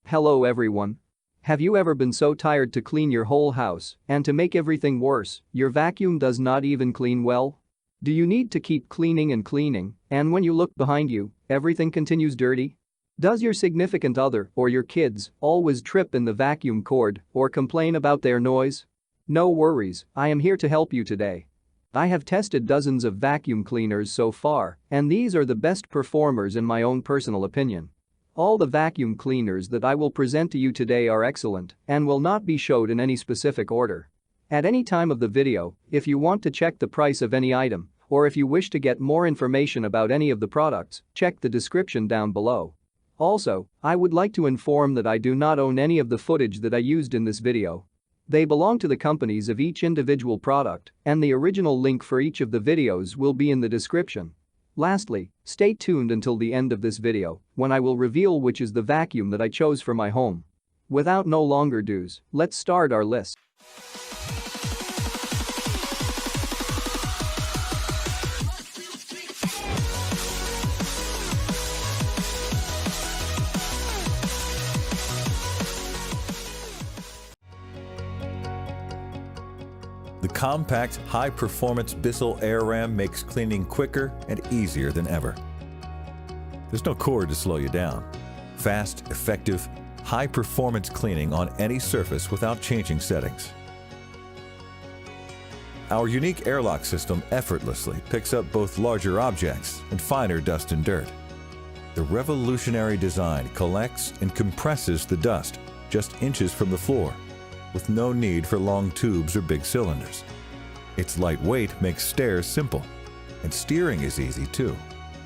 Hello everyone. Have you ever been so tired to clean your whole house, and to make everything worse, your vacuum does not even clean well? Do you need to keep cleaning, and when you look behind you, everything continues dirty? Does your significant other or your kids always trip in the vacuum cord or complain about their noise? No worries, I am here to help you today. I have tested dozens of vacuum cleaners so far, and these are the best performers in my own personal opinion. All the vacuum cleaners that I will present to you today are excellent and will not be showed in any specific order. At any time of the video, if you want to check the price of any item, or if you wish to get more information about any of the products, check the description down below. Also, I would like to inform that I do not own any of the footage that I used in this video. They belong to the companies of each individual product, and the original link for each of the videos will be in the description. Lastly, stay tuned until the end of this video, when I will reveal which is the vacuum that I chose for my home. Without no longer do's, let's start our list. The compact, high-performance Bissell AirRam makes cleaning quicker and easier than ever. There's no cord to slow you down. Fast, effective, high-performance cleaning on any surface without changing settings. Our unique airlock system effortlessly picks up both larger objects and finer dust and dirt. The revolutionary design collects and compresses the dust just inches from the floor, with no need for long tubes or big cylinders. Its lightweight makes stairs simple, and steering is easy too,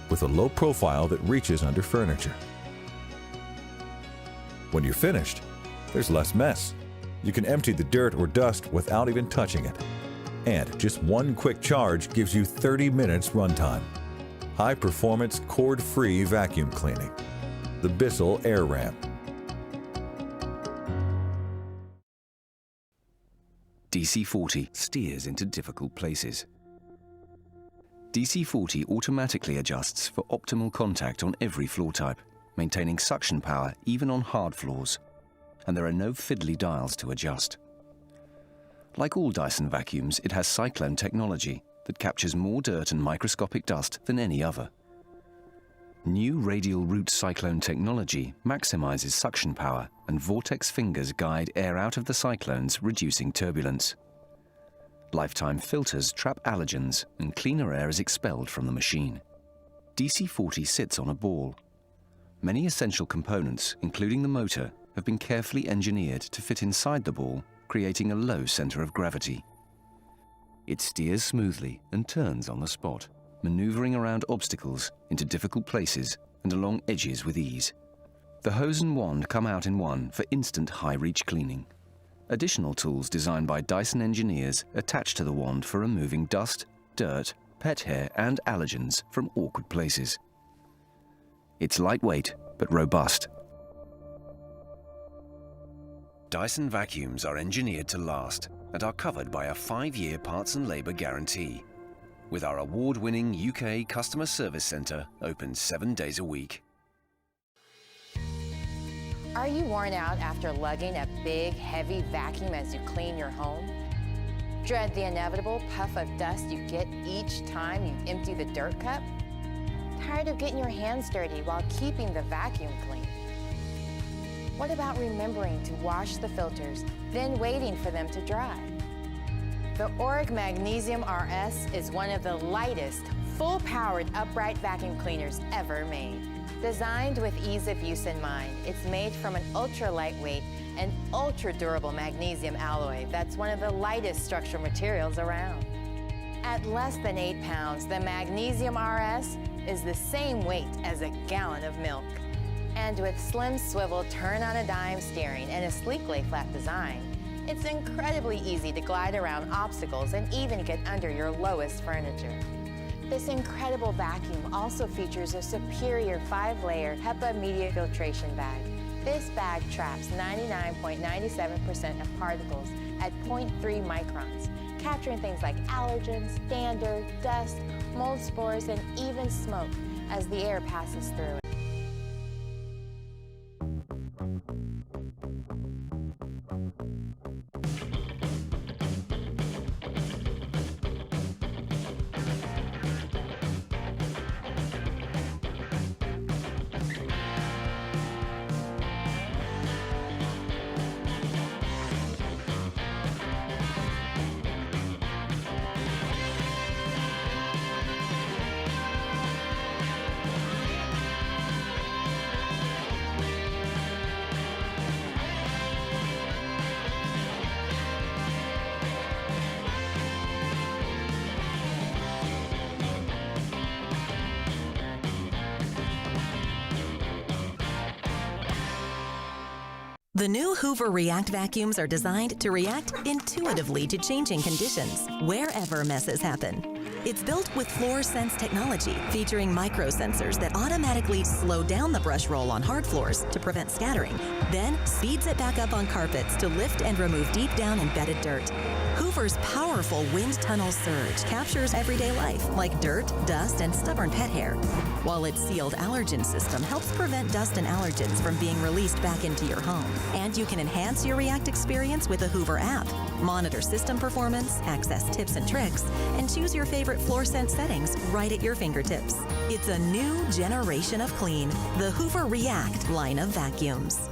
with a low profile that reaches under furniture. When you're finished, there's less mess. You can empty the dirt or dust without even touching it. And just one quick charge gives you 30 minutes runtime. High-performance, cord-free vacuum cleaning. The Bissell AirRam. DC40 steers into difficult places. DC40 automatically adjusts for optimal contact on every floor type, maintaining suction power even on hard floors, and there are no fiddly dials to adjust. Like all Dyson vacuums, it has cyclone technology that captures more dirt and microscopic dust than any other. New radial root cyclone technology maximizes suction power, and vortex fingers guide air out of the cyclones, reducing turbulence. Lifetime filters trap allergens, and cleaner air is expelled from the machine. DC40 sits on a ball. Many essential components, including the motor, have been carefully engineered to fit inside the ball, creating a low center of gravity. It steers smoothly and turns on the spot, maneuvering around obstacles, into difficult places, and along edges with ease. The hose and wand come out in one for instant high-reach cleaning. Additional tools designed by Dyson engineers attach to the wand for removing dust, dirt, pet hair, and allergens from awkward places. It's lightweight, but robust. Dyson vacuums are engineered to last and are covered by a 5-year parts and labor guarantee, with our award-winning UK customer service centre open 7 days a week. Are you worn out after lugging a big, heavy vacuum as you clean your home? Dread the inevitable puff of dust you get each time you empty the dirt cup? Tired of getting your hands dirty while keeping the vacuum clean? What about remembering to wash the filters, then waiting for them to dry? The Oreck Magnesium RS is one of the lightest, full-powered upright vacuum cleaners ever made. Designed with ease of use in mind, it's made from an ultra-lightweight and ultra-durable magnesium alloy that's one of the lightest structural materials around. At less than 8 pounds, the Magnesium RS is the same weight as a gallon of milk. And with slim swivel turn-on-a-dime steering and a sleek lay-flat design, it's incredibly easy to glide around obstacles and even get under your lowest furniture. This incredible vacuum also features a superior 5-layer HEPA media filtration bag. This bag traps 99.97% of particles at 0.3 microns, capturing things like allergens, dander, dust, mold spores, and even smoke as the air passes through it. The new Hoover React vacuums are designed to react intuitively to changing conditions, wherever messes happen. It's built with FloorSense technology, featuring microsensors that automatically slow down the brush roll on hard floors to prevent scattering, then speeds it back up on carpets to lift and remove deep down embedded dirt. Hoover's powerful wind tunnel surge captures everyday life, like dirt, dust, and stubborn pet hair, while its sealed allergen system helps prevent dust and allergens from being released back into your home. And you can enhance your React experience with the Hoover app. Monitor system performance, access tips and tricks, and choose your favorite FloorSense settings right at your fingertips. It's a new generation of clean, the Hoover React line of vacuums.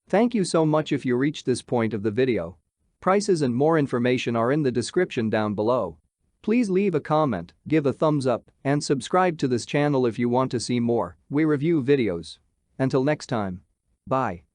Thank you so much if you reached this point of the video. Prices and more information are in the description down below. Please leave a comment, give a thumbs up, and subscribe to this channel if you want to see more We Review videos. Until next time. Bye.